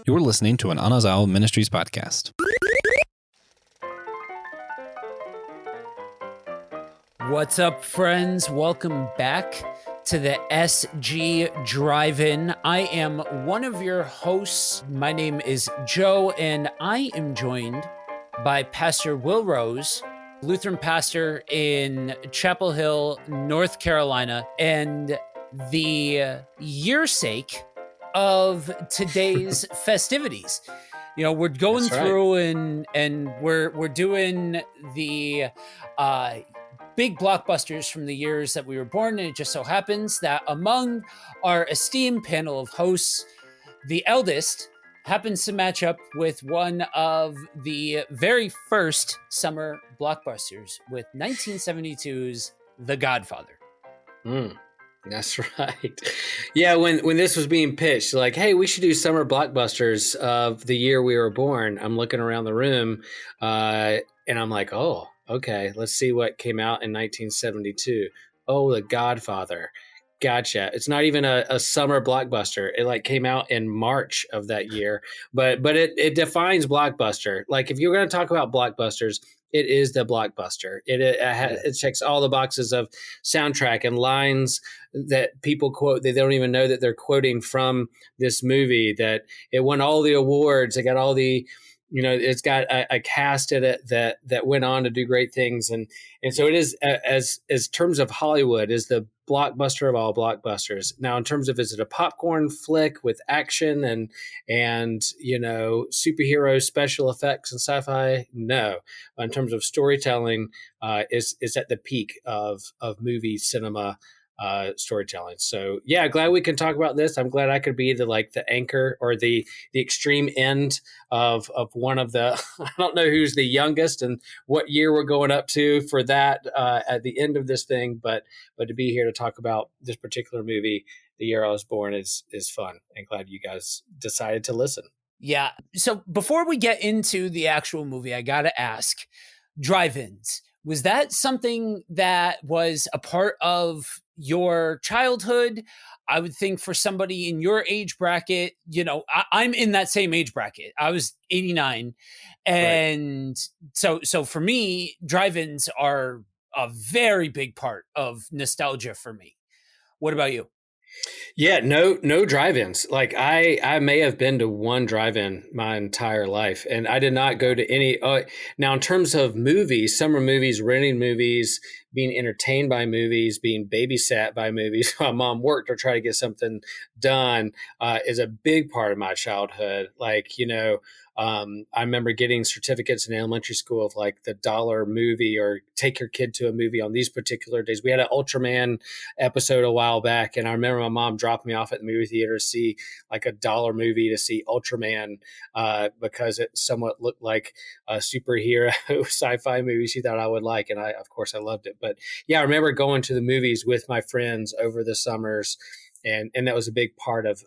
You're listening to an Anazao Ministries podcast. What's up, friends? Welcome back to the SG Drive-In. I am one of your hosts. My name is Joe, and I am joined by Pastor Will Rose, Lutheran pastor in Chapel Hill, North Carolina, and the yearsake of today's festivities. You know, we're going through and we're doing the big blockbusters from the years that we were born, and it just so happens that among our esteemed panel of hosts, the eldest happens to match up with one of the very first summer blockbusters with 1972's The Godfather. That's right. Yeah, when this was being pitched, like, hey, we should do summer blockbusters of the year we were born. I'm looking around the room, and I'm like, oh, okay, let's see what came out in 1972. Oh, The Godfather. Gotcha. It's not even a summer blockbuster. It like came out in March of that year, but it defines blockbuster. Like if you're going to talk about blockbusters, it is the blockbuster. It checks all the boxes of soundtrack and lines that people quote. They don't even know that they're quoting from this movie. That it won all the awards. It got all the, it's got a cast in it that went on to do great things. And so it is, as terms of Hollywood, is the blockbuster of all blockbusters. Now, in terms of, is it a popcorn flick with action and superhero special effects and sci-fi? No. In terms of storytelling, is at the peak of movie cinema storytelling. So yeah, glad we can talk about this. I'm glad I could be the anchor or the extreme end of one of the, I don't know who's the youngest and what year we're going up to for that at the end of this thing, but to be here to talk about this particular movie, the year I was born, is fun, and glad you guys decided to listen. Yeah. So before we get into the actual movie, I got to ask, drive-ins, was that something that was a part of your childhood? I would think for somebody in your age bracket, I'm in that same age bracket. I was 89. And right. So for me, drive-ins are a very big part of nostalgia for me. What about you? Yeah, no drive-ins. Like I may have been to one drive-in my entire life, and I did not go to any. Now, in terms of movies, summer movies, renting movies, being entertained by movies, being babysat by movies while mom worked or try to get something done is a big part of my childhood. I remember getting certificates in elementary school of like the $1 movie or take your kid to a movie on these particular days. We had an Ultraman episode a while back, and I remember my mom dropping me off at the movie theater to see like a $1 movie to see Ultraman because it somewhat looked like a superhero sci-fi movie she thought I would like. And of course, I loved it. But yeah, I remember going to the movies with my friends over the summers, and that was a big part of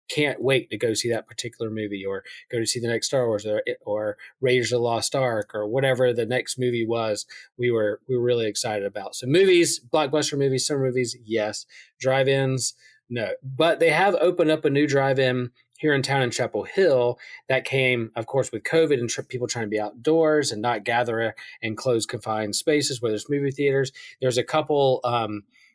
can't wait to go see that particular movie or go to see the next Star Wars or Raiders of the Lost Ark or whatever the next movie was. We were really excited about. So movies, blockbuster movies, summer movies, yes. Drive-ins, no. But they have opened up a new drive-in here in town in Chapel Hill that came, of course, with COVID and people trying to be outdoors and not gather in closed, confined spaces where there's movie theaters. There's a couple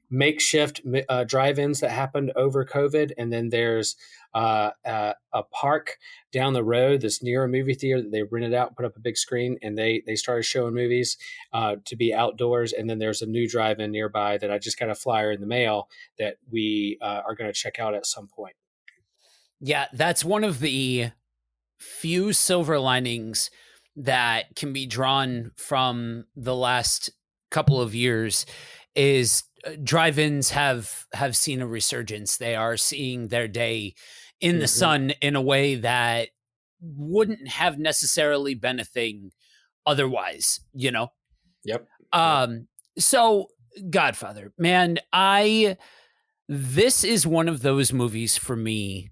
makeshift drive-ins that happened over COVID, and then there's a park down the road that's near a movie theater that they rented out, put up a big screen, and they started showing movies to be outdoors. And then there's a new drive-in nearby that I just got a flyer in the mail that we are going to check out at some point. Yeah, that's one of the few silver linings that can be drawn from the last couple of years is drive-ins have seen a resurgence. They are seeing their day in the sun in a way that wouldn't have necessarily been a thing otherwise, Yep. So Godfather, man, this is one of those movies for me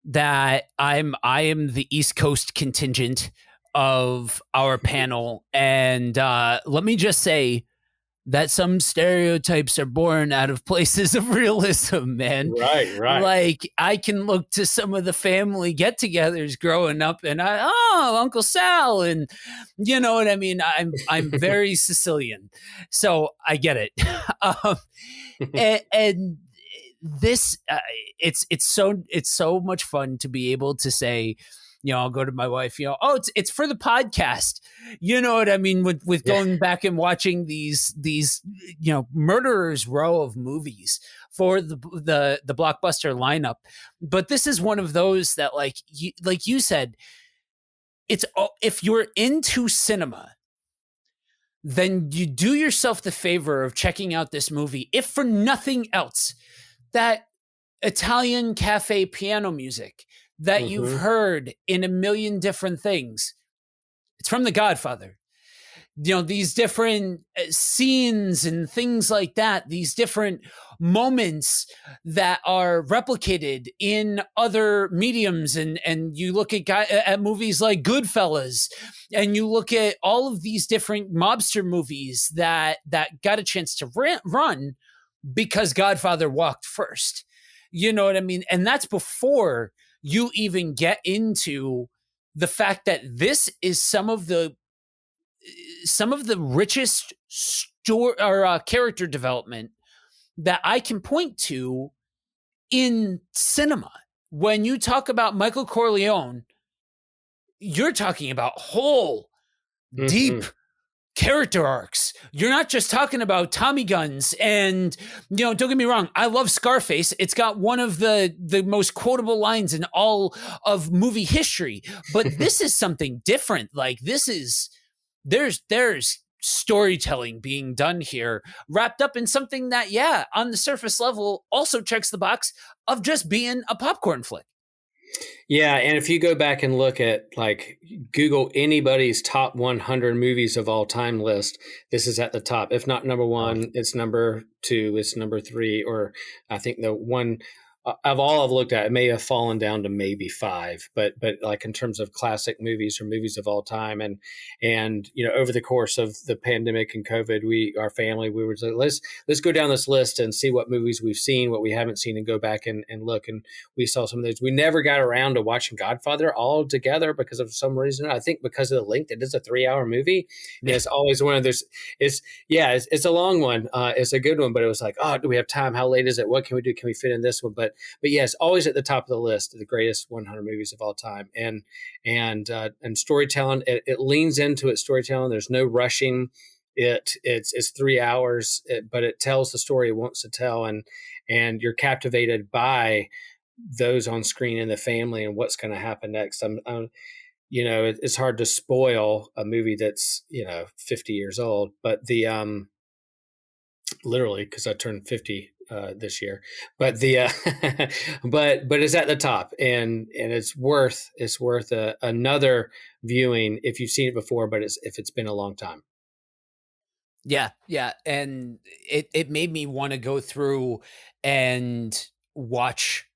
that I am the East Coast contingent of our panel. And let me just say, that some stereotypes are born out of places of realism, man. Right. Like, I can look to some of the family get-togethers growing up, and Uncle Sal, and you know what I mean. I'm very Sicilian, so I get it. um, and this, it's so much fun to be able to say, I'll go to my wife, oh, it's for the podcast. You know what I mean? With going back and watching these, murderers row of movies for the blockbuster lineup. But this is one of those that, like you said, it's, if you're into cinema, then you do yourself the favor of checking out this movie, if for nothing else. That Italian cafe piano music that you've heard in a million different things, it's from The Godfather. These different scenes and things like that, these different moments that are replicated in other mediums. And you look at movies like Goodfellas, and you look at all of these different mobster movies that got a chance to run because Godfather walked first. You know what I mean? And that's before you even get into the fact that this is some of the richest character development that I can point to in cinema. When you talk about Michael Corleone, you're talking about whole deep character arcs. You're not just talking about Tommy guns. And don't get me wrong, I love Scarface. It's got one of the most quotable lines in all of movie history. But this is something different. Like, this is, there's storytelling being done here, wrapped up in something that, on the surface level, also checks the box of just being a popcorn flick. Yeah, and if you go back and look at, like, Google anybody's top 100 movies of all time list, this is at the top. If not number one, it's number two, it's number three, or I think the one of all I've looked at, it may have fallen down to maybe five, but like in terms of classic movies or movies of all time, and over the course of the pandemic and COVID, our family, we were like, let's go down this list and see what movies we've seen, what we haven't seen, and go back and look. And we saw some of those. We never got around to watching Godfather all together because of some reason. I think because of the length. It is a 3-hour movie. Yeah. And it's always one of those. It's a long one. It's a good one, but it was like, oh, do we have time? How late is it? What can we do? Can we fit in this one? But yes, always at the top of the list of the greatest 100 movies of all time. And storytelling, it leans into its storytelling. There's no rushing. It's 3 hours, but it tells the story it wants to tell, and you're captivated by those on screen and the family and what's going to happen next. It's hard to spoil a movie that's 50 years old, but literally, because I turned 50 this year, but but it's at the top, and it's worth another viewing if you've seen it before, but if it's been a long time. Yeah, and it made me want to go through and watch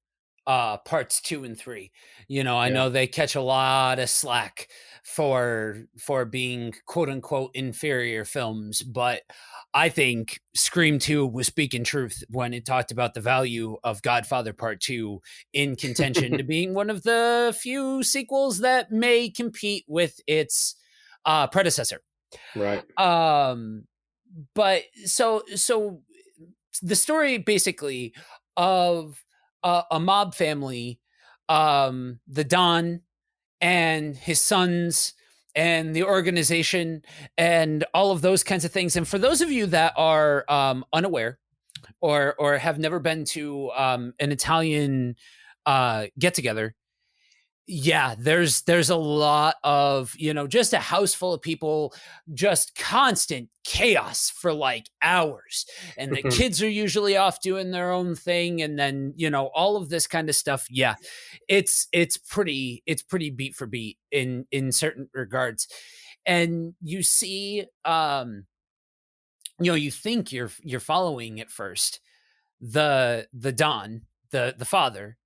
parts 2 and 3. I know they catch a lot of slack for being quote unquote inferior films, but I think Scream 2 was speaking truth when it talked about the value of Godfather Part 2 in contention to being one of the few sequels that may compete with its predecessor. Right. But so the story basically of a mob family, the Don and his sons and the organization and all of those kinds of things. And for those of you that are unaware or have never been to an Italian get together, there's a lot of, just a house full of people, just constant chaos for like hours. And the kids are usually off doing their own thing. And then, all of this kind of stuff. Yeah, it's pretty beat for beat in certain regards. And you see, you think you're following at first the Don, the father,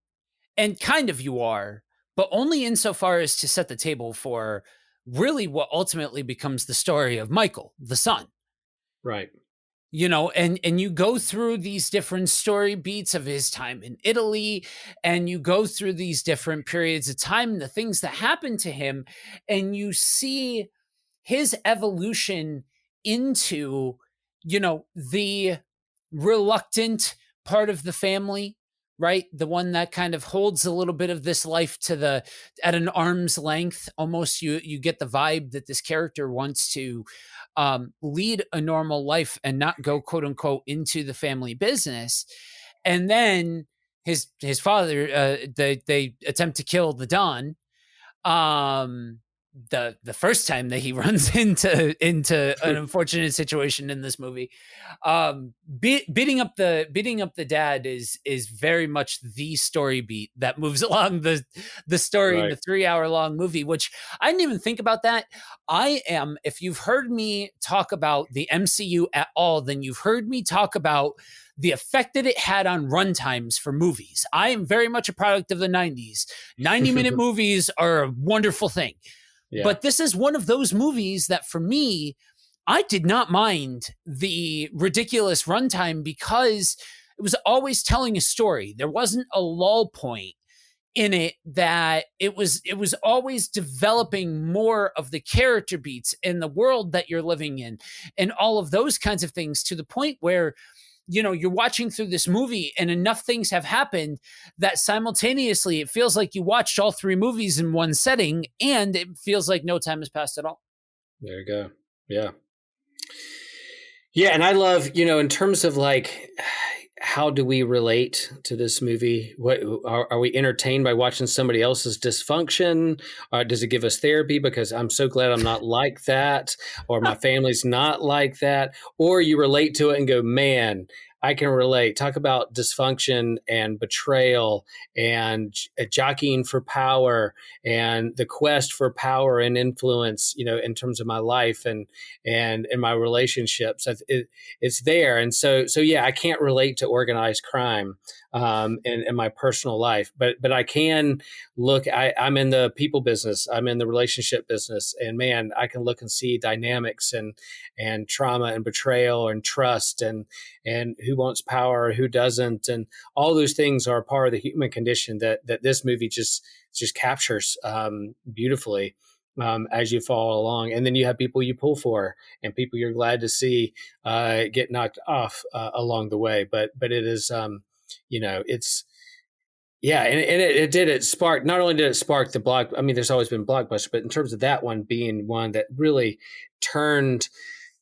and kind of you are, but only insofar as to set the table for really what ultimately becomes the story of Michael, the son. Right. and you go through these different story beats of his time in Italy, and you go through these different periods of time, the things that happen to him, and you see his evolution into, the reluctant part of the family, right? The one that kind of holds a little bit of this life at an arm's length. Almost you get the vibe that this character wants to lead a normal life and not go quote unquote into the family business. And then his father, they attempt to kill the Don. Um, the first time that he runs into an unfortunate situation in this movie, beating up the dad is very much the story beat that moves along the story in Right. the 3 hour long movie, which I didn't even think about that. If you've heard me talk about the MCU at all, then you've heard me talk about the effect that it had on runtimes for movies. I am very much a product of the 90s. 90-minute movies are a wonderful thing. Yeah. But this is one of those movies that for me, I did not mind the ridiculous runtime because it was always telling a story. There wasn't a lull point in it, that it was always developing more of the character beats in the world that you're living in and all of those kinds of things, to the point where you're watching through this movie and enough things have happened that simultaneously it feels like you watched all three movies in one setting, and it feels like no time has passed at all. There you go. Yeah. Yeah. And I love, in terms of like, how do we relate to this movie? What are we entertained by watching somebody else's dysfunction? Or does it give us therapy because I'm so glad I'm not like that, or my family's not like that? Or you relate to it and go, man, I can relate. Talk about dysfunction and betrayal and jockeying for power and the quest for power and influence, in terms of my life and in my relationships. It's there. And so yeah, I can't relate to organized crime in my personal life, but I can look. I'm in the people business. I'm in the relationship business, and man, I can look and see dynamics and trauma and betrayal and trust and who wants power, who doesn't, and all those things are part of the human condition that this movie just captures beautifully. As you follow along, and then you have people you pull for and people you're glad to see get knocked off along the way. But it is, it's, yeah, and it sparked, not only did it spark the block, I mean, there's always been blockbuster, but in terms of that one being one that really turned,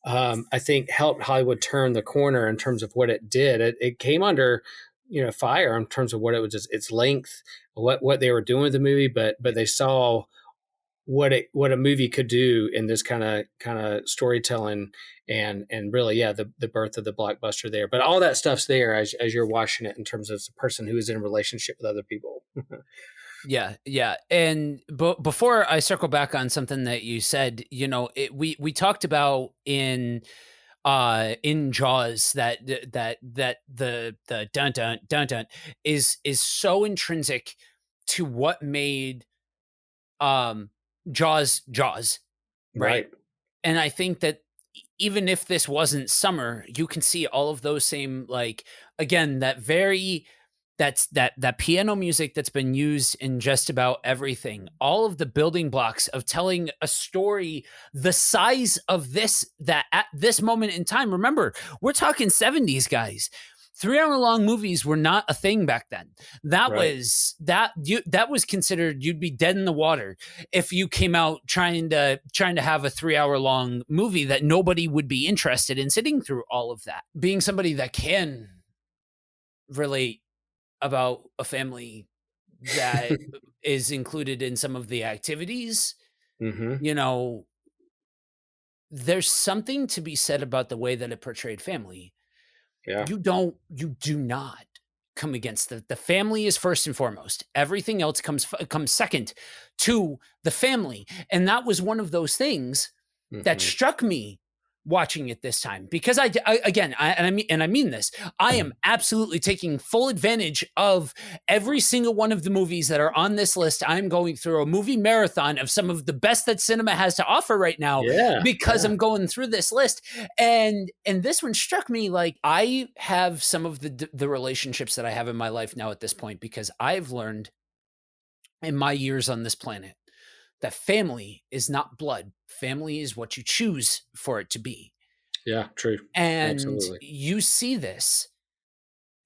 I think helped Hollywood turn the corner in terms of what it did. It came under, fire in terms of what it was, its length, what they were doing with the movie, but they saw what a movie could do in this kind of storytelling, and really, yeah, the birth of the blockbuster there. But all that stuff's there as you're watching it in terms of the person who is in a relationship with other people. Yeah. And before I circle back on something that you said, we talked about in Jaws that the dun dun dun dun is so intrinsic to what made Jaws, right? And I think that even if this wasn't summer, you can see all of those same, like, again, that piano music that's been used in just about everything, all of the building blocks of telling a story the size of this, that at this moment in time, remember, we're talking 70s, guys. 3 hour long movies were not a thing back then. That was considered, you'd be dead in the water if you came out trying to have a 3 hour long movie that nobody would be interested in sitting through all of that. Being somebody that can relate about a family that is included in some of the activities, there's something to be said about the way that it portrayed family. Yeah. You do not come against the family is first and foremost. Everything else comes second to the family. And that was one of those things that struck me watching it this time because I mean this. I am absolutely taking full advantage of every single one of the movies that are on this list. I'm going through a movie marathon of some of the best that cinema has to offer right now because I'm going through this list. And this one struck me like I have some of the relationships that I have in my life now at this point because I've learned in my years on this planet that family is not blood. Family is what you choose for it to be. Yeah, true. And Absolutely. you see this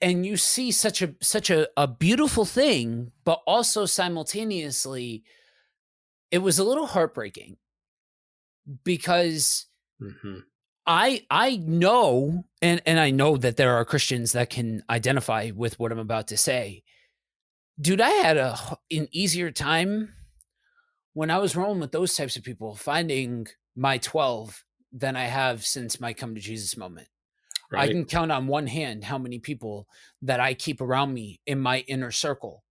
and you see such a beautiful thing, but also simultaneously, it was a little heartbreaking because I know, and I know that there are Christians that can identify with what I'm about to say. Dude, I had an easier time when I was rolling with those types of people, finding my 12 than I have since my come to Jesus moment. I can count on one hand how many people that I keep around me in my inner circle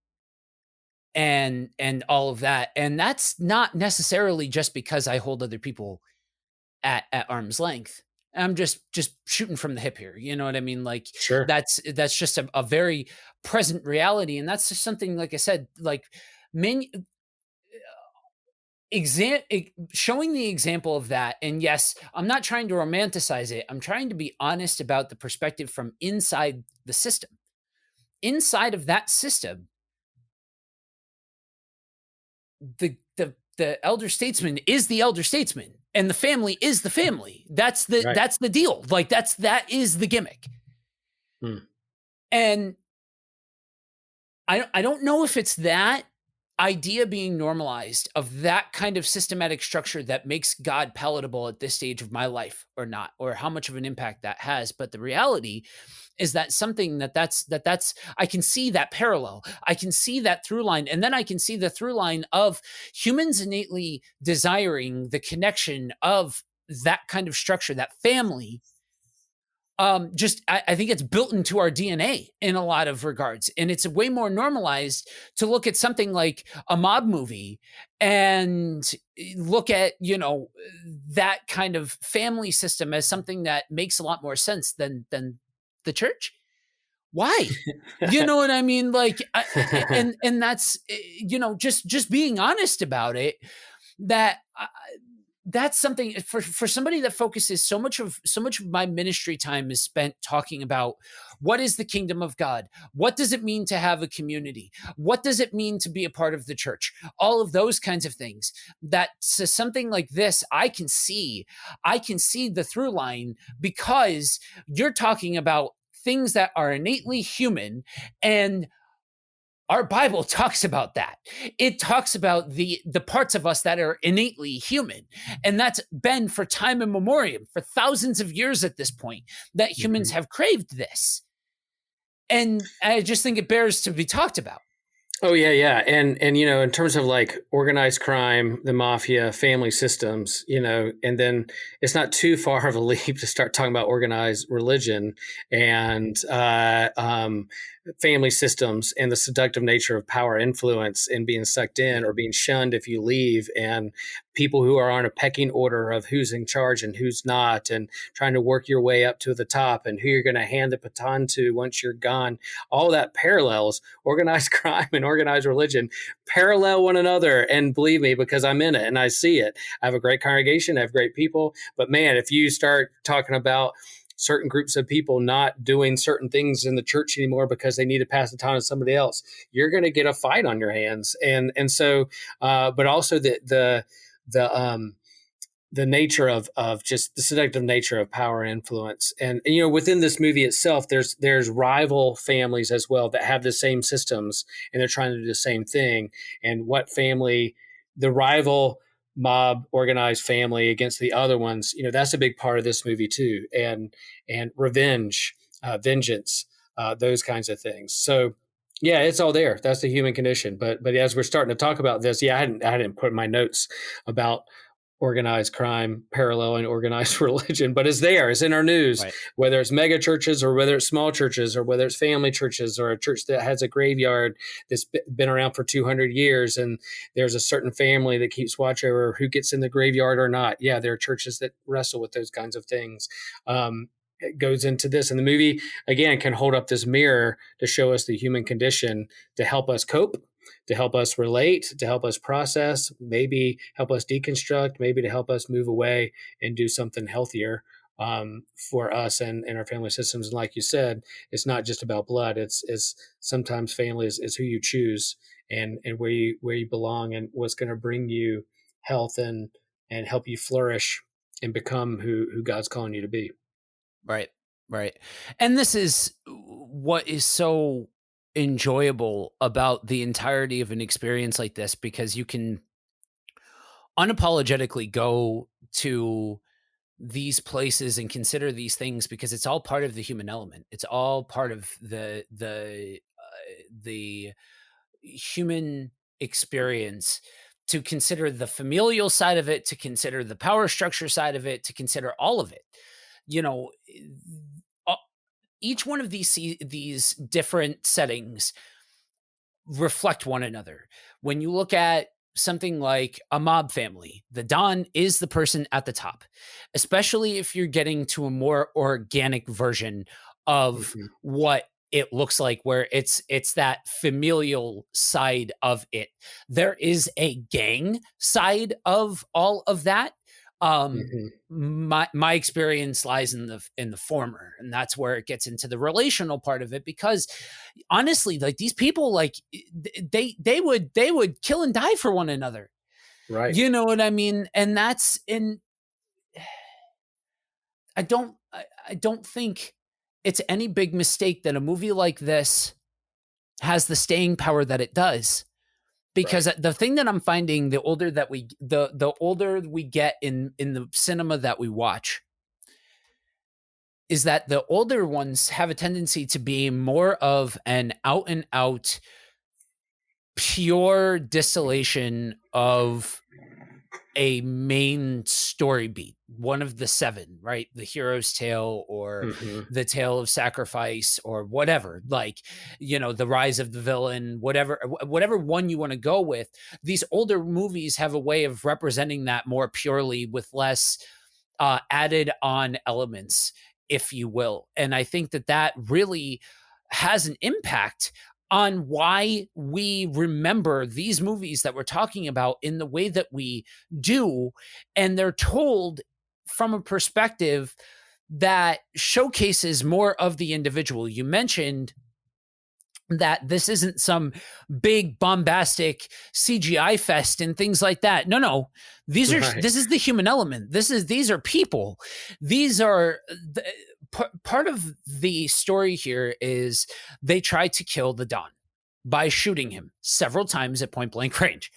and all of that. And that's not necessarily just because I hold other people at arm's length. I'm just shooting from the hip here. You know what I mean? Like that's just a very present reality. And that's just something, like I said, like showing the example of that. And yes, I'm not trying to romanticize it. I'm trying to be honest about the perspective from inside the system. Inside of that system, the elder statesman is the elder statesman and the family is the family. That's the deal. Like that is the gimmick. And I don't know if it's that idea being normalized of that kind of systematic structure that makes God palatable at this stage of my life or not, or how much of an impact that has. But the reality is that something that's I can see that parallel. I can see that through line. And then I can see the through line of humans innately desiring the connection of that kind of structure, that family. I think it's built into our DNA in a lot of regards. And it's way more normalized to look at something like a mob movie and look at, that kind of family system as something that makes a lot more sense than the church. Why? You know what I mean? Like, and that's, just being honest about it, that's something for somebody that focuses so much of my ministry time is spent talking about what is the kingdom of God? What does it mean to have a community? What does it mean to be a part of the church? All of those kinds of things. That something like this, I can see the through line because you're talking about things that are innately human, and our Bible talks about that. It talks about the parts of us that are innately human. And that's been for time immemorial, for thousands of years at this point, that humans have craved this. And I just think it bears to be talked about. Oh, yeah. And in terms of like organized crime, the mafia, family systems, and then it's not too far of a leap to start talking about organized religion and family systems and the seductive nature of power influence and being sucked in or being shunned if you leave, and people who are on a pecking order of who's in charge and who's not, and trying to work your way up to the top and who you're going to hand the baton to once you're gone. All that parallels organized crime and organized religion, parallel one another. And believe me, because I'm in it and I see it. I have a great congregation, I have great people. But man, if you start talking about certain groups of people not doing certain things in the church anymore because they need to pass the time to somebody else, you're going to get a fight on your hands. And so, but also the nature of just the seductive nature of power and influence. And within this movie itself, there's rival families as well that have the same systems and they're trying to do the same thing. And what family, the rival mob organized family against the other ones, that's a big part of this movie too. And revenge, vengeance, those kinds of things. So yeah, it's all there. That's the human condition. But as we're starting to talk about this, I hadn't put in my notes about organized crime paralleling organized religion, but it's there. It's in our news, Right. whether it's mega churches or whether it's small churches or whether it's family churches or a church that has a graveyard that's been around for 200 years. And there's a certain family that keeps watch over who gets in the graveyard or not. Yeah, there are churches that wrestle with those kinds of things. It goes into this. And the movie, again, can hold up this mirror to show us the human condition, to help us cope, to help us relate, to help us process, maybe help us deconstruct, maybe to help us move away and do something healthier for us and our family systems. And like you said, it's not just about blood. It's sometimes family is who you choose and where you belong and what's going to bring you health and help you flourish and become who God's calling you to be. Right. Right. And this is what is so enjoyable about the entirety of an experience like this, because you can unapologetically go to these places and consider these things because it's all part of the human element. It's all part of the human experience, to consider the familial side of it, to consider the power structure side of it, to consider all of it. You know, each one of these different settings reflect one another. When you look at something like a mob family, the Don is the person at the top, especially if you're getting to a more organic version of what it looks like, where it's that familial side of it. There is a gang side of all of that. My experience lies in the former, and that's where it gets into the relational part of it, because honestly, like, these people, like, they would kill and die for one another, Right? You know what I mean? And that's in I don't think it's any big mistake that a movie like this has the staying power that it does. Because the thing that I'm finding, the older that the older we get in the cinema that we watch, is that the older ones have a tendency to be more of an out and out pure distillation of a main story beat, one of the seven, right? The hero's tale, or the tale of sacrifice, or whatever, like, you know, the rise of the villain, whatever one you want to go with. These older movies have a way of representing that more purely, with less added on elements, if you will. And I think that really has an impact on why we remember these movies that we're talking about in the way that we do. And they're told from a perspective that showcases more of the individual. You mentioned that this isn't some big bombastic CGI fest and things like that. No, this is the human element. These are people. These are part of the story here is they tried to kill the Don by shooting him several times at point blank range.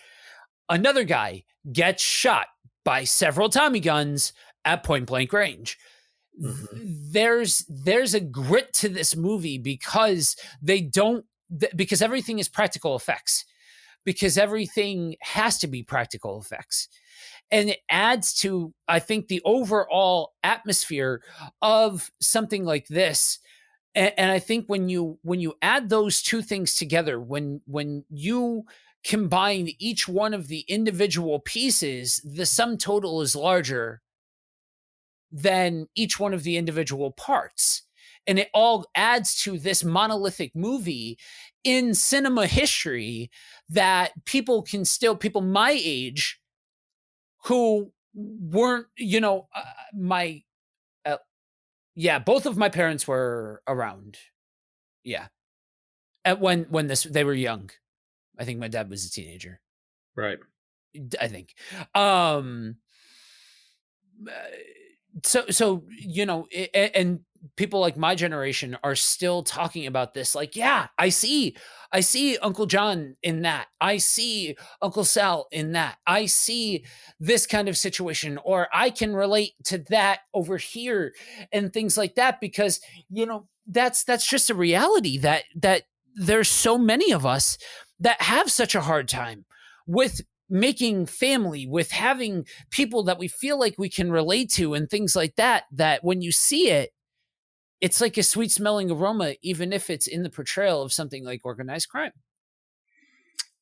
Another guy gets shot by several Tommy guns at point blank range. There's a grit to this movie because because everything is practical effects, because everything has to be practical effects. And it adds to, I think, the overall atmosphere of something like this. And I think when you add those two things together, when you combine each one of the individual pieces, the sum total is larger than each one of the individual parts. And it all adds to this monolithic movie in cinema history that people my age who weren't, both of my parents were around. Yeah. When they were young. I think my dad was a teenager. Right. I think. So and people like my generation are still talking about this. Like, yeah, I see Uncle John in that. I see Uncle Sal in that. I see this kind of situation, or I can relate to that over here and things like that, because, that's just a reality that there's so many of us that have such a hard time with making family, with having people that we feel like we can relate to and things like that, that when you see it, it's like a sweet smelling aroma, even if it's in the portrayal of something like organized crime.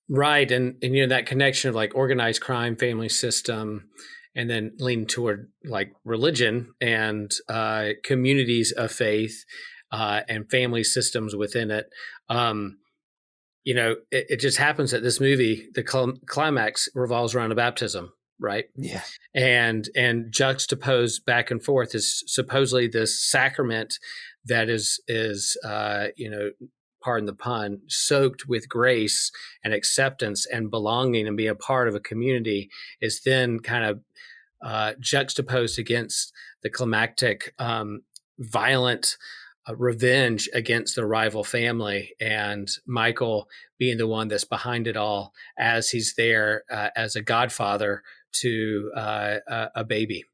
Right. And that connection of like organized crime, family system, and then lean toward like religion and communities of faith and family systems within it. It just happens that this movie, the climax revolves around a baptism, right? Yeah. And juxtaposed back and forth is supposedly this sacrament that is pardon the pun, soaked with grace and acceptance and belonging and being a part of a community, is then kind of juxtaposed against the climactic violent revenge against the rival family, and Michael being the one that's behind it all as he's there as a godfather to a baby.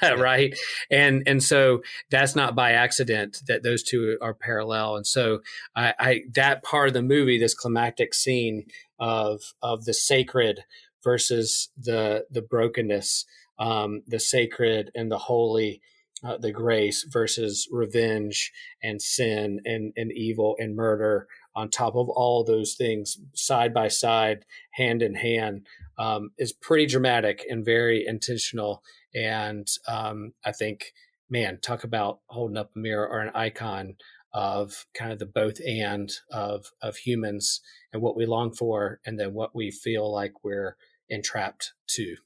Right. And so that's not by accident that those two are parallel. And so I that part of the movie, this climactic scene of the sacred versus the brokenness, the sacred and the holy, the grace versus revenge and sin and evil and murder, on top of all those things side by side, hand in hand, is pretty dramatic and very intentional. And I think, man, talk about holding up a mirror or an icon of kind of the both and of humans and what we long for, and then what we feel like we're entrapped to.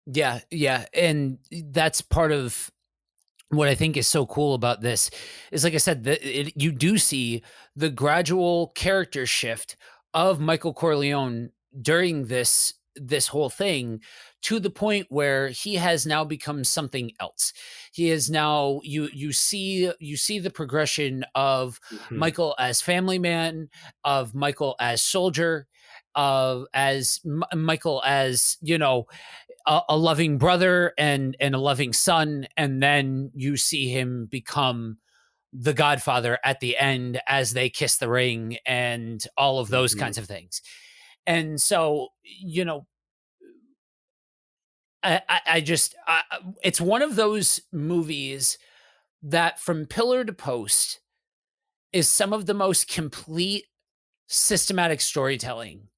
Yeah. Yeah. And that's part of what I think is so cool about this is, like I said, you do see the gradual character shift of Michael Corleone during this whole thing, to the point where he has now become something else. He is now, you see the progression of Mhm. Michael as family man, of Michael as soldier, of as Michael as, a loving brother and a loving son, and then you see him become the Godfather at the end as they kiss the ring and all of those Mhm. kinds of things. And so, it's one of those movies that, from pillar to post, is some of the most complete systematic storytelling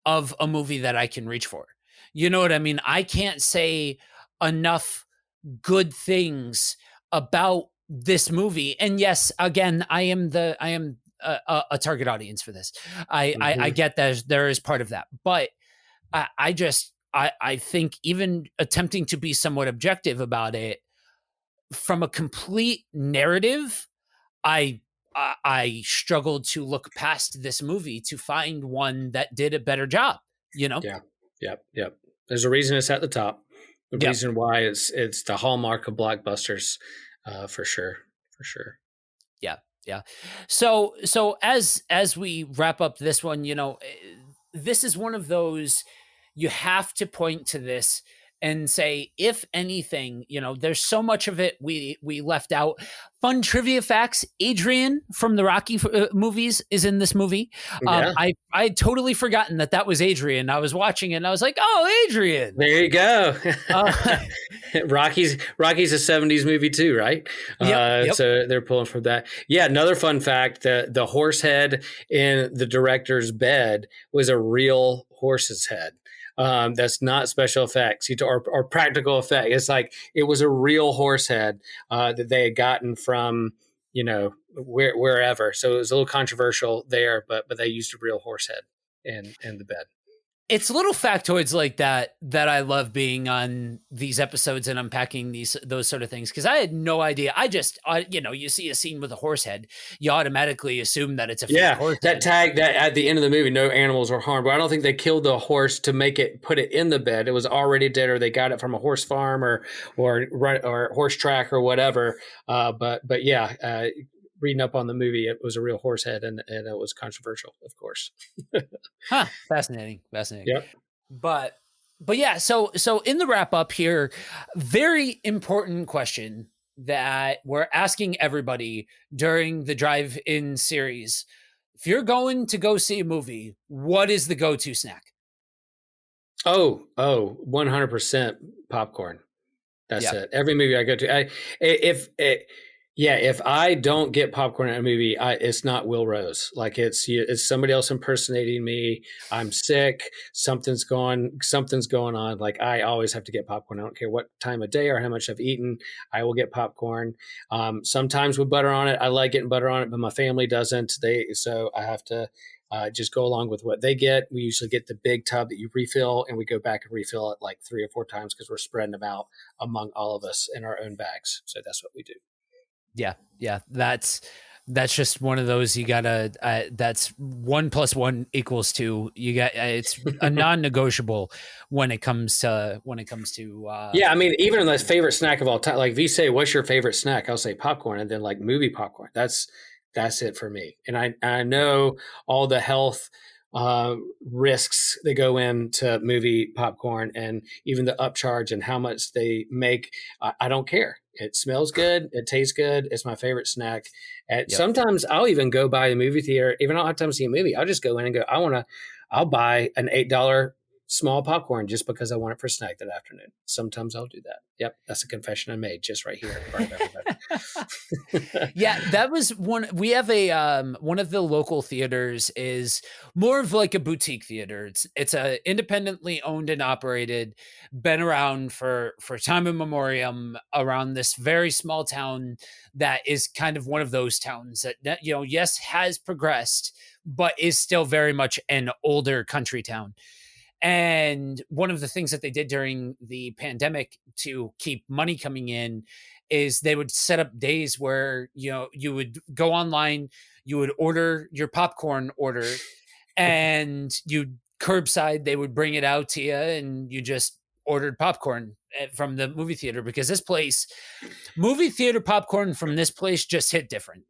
of a movie that I can reach for. You know what I mean? I can't say enough good things about this movie. And yes, again, I am a target audience for this. I Mhm. get that there is part of that, but I think, even attempting to be somewhat objective about it, from a complete narrative, I I struggled to look past this movie to find one that did a better job. You know? Yeah. Yep. Yep. There's a reason it's at the top. The Yep. reason why it's the hallmark of blockbusters, for sure. For sure. Yeah, yeah. So as we wrap up this one, this is one of those, you have to point to this and say, if anything, there's so much of it we left out. Fun trivia facts: Adrian from the Rocky movies is in this movie. Yeah. I had totally forgotten that was Adrian. I was watching it and I was like, oh, Adrian. There you go. Uh, Rocky's a 70s movie too, right? yep, yep. So they're pulling from that. Yeah, another fun fact, the horse head in the director's bed was a real horse's head. That's not special effects or practical effect. It's like it was a real horse head that they had gotten from, wherever. So it was a little controversial there, but they used a real horse head in the bed. It's little factoids like that I love being on these episodes and unpacking those sort of things, because I had no idea. You see a scene with a horse head, you automatically assume that it's a fake horse that head. tag that at the end of the movie, no animals were harmed. But I don't think they killed the horse to put it in the bed. It was already dead, or they got it from a horse farm or horse track or whatever. But yeah, reading up on the movie, it was a real horse head, and it was controversial, of course. Huh. Fascinating. Yep. But yeah, so in the wrap up here, very important question that we're asking everybody during the drive-in series. If you're going to go see a movie, what is the go-to snack? Oh, 100% popcorn. That's Yeah. it. Every movie I go to, if I don't get popcorn in a movie, it's not Will Rose. Like it's somebody else impersonating me. I'm sick. Something's going on. Like I always have to get popcorn. I don't care what time of day or how much I've eaten. I will get popcorn. Sometimes with butter on it. I like getting butter on it, but my family doesn't. So I have to just go along with what they get. We usually get the big tub that you refill, and we go back and refill it like 3 or 4 times because we're spreading them out among all of us in our own bags. So that's what we do. Yeah. Yeah. That's just one of those you gotta, that's 1 + 1 = 2. You got, it's a non-negotiable when it comes to, Yeah. I mean, even the favorite snack of all time, like if you say, what's your favorite snack? I'll say popcorn, and then like movie popcorn. That's it for me. And I know all the health risks that go into movie popcorn, and even the upcharge and how much they make. I don't care. It smells good. It tastes good. It's my favorite snack. And Yep. sometimes I'll even go by the movie theater. Even I don't have time to see a movie, I'll just go in and go, I'll buy an $8 small popcorn just because I want it for snack that afternoon. Sometimes I'll do that. Yep. That's a confession I made just right here in front of everybody. Yeah, that was one. We have a one of the local theaters is more of like a boutique theater. It's a independently owned and operated, been around for time immemorial around this very small town that is kind of one of those towns that yes, has progressed, but is still very much an older country town. And one of the things that they did during the pandemic to keep money coming in is they would set up days where, you would go online, you would order your popcorn order, and you curbside, they would bring it out to you, and you just ordered popcorn from the movie theater, because movie theater popcorn from this place just hit different.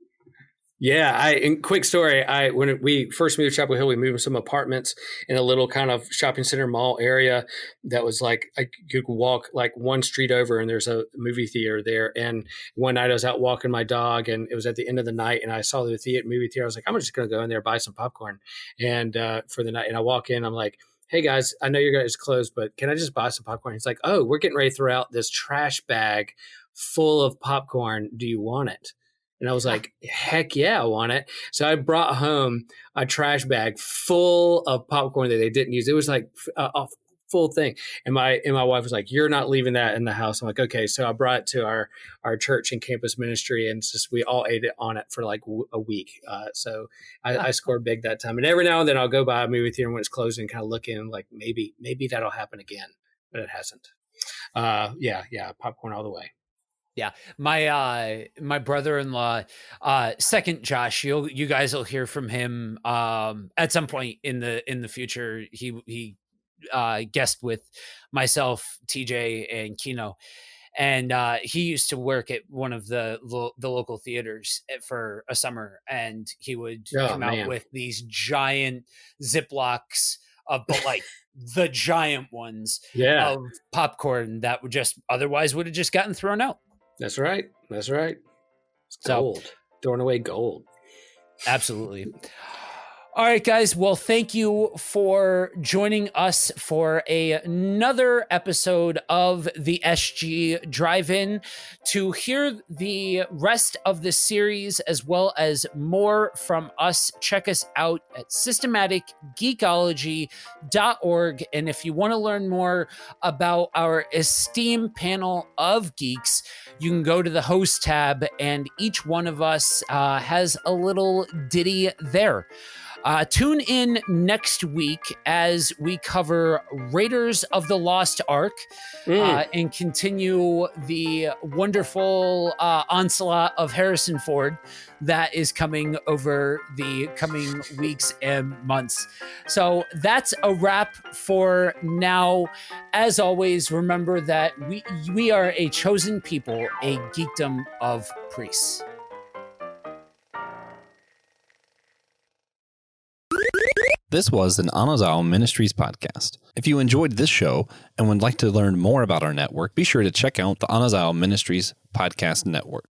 Yeah, quick story. When we first moved to Chapel Hill, we moved to some apartments in a little kind of shopping center mall area that was like you could walk like one street over, and there's a movie theater there. And one night I was out walking my dog, and it was at the end of the night, and I saw the movie theater. I was like, I'm just going to go in there, buy some popcorn, and for the night. And I walk in, I'm like, hey guys, I know your guys closed, but can I just buy some popcorn? He's like, oh, we're getting ready to throw out this trash bag full of popcorn. Do you want it? And I was like, heck yeah, I want it. So I brought home a trash bag full of popcorn that they didn't use. It was like a full thing. And my wife was like, you're not leaving that in the house. I'm like, okay. So I brought it to our church and campus ministry, and we all ate it on it for like a week. So I scored big that time. And every now and then I'll go by a movie theater when it's closing, kind of look in, like maybe that'll happen again, but it hasn't. Yeah, popcorn all the way. Yeah, my brother-in-law, second Josh, you guys will hear from him at some point in the future. He guest with myself, TJ, and Kino, and he used to work at one of the local theaters for a summer, and he would come out with these giant Ziplocs but like the giant ones of popcorn that would just otherwise would have just gotten thrown out. That's right. It's gold. Throwing away gold. Absolutely. All right, guys. Well, thank you for joining us for another episode of the SG Drive-In. To hear the rest of the series as well as more from us, check us out at systematicgeekology.org. And if you want to learn more about our esteemed panel of geeks, you can go to the host tab, and each one of us has a little ditty there. Tune in next week as we cover Raiders of the Lost Ark and continue the wonderful onslaught of Harrison Ford that is coming over the coming weeks and months. So that's a wrap for now. As always, remember that we are a chosen people, a geekdom of priests. This was an Anazao Ministries podcast. If you enjoyed this show and would like to learn more about our network, be sure to check out the Anazao Ministries podcast network.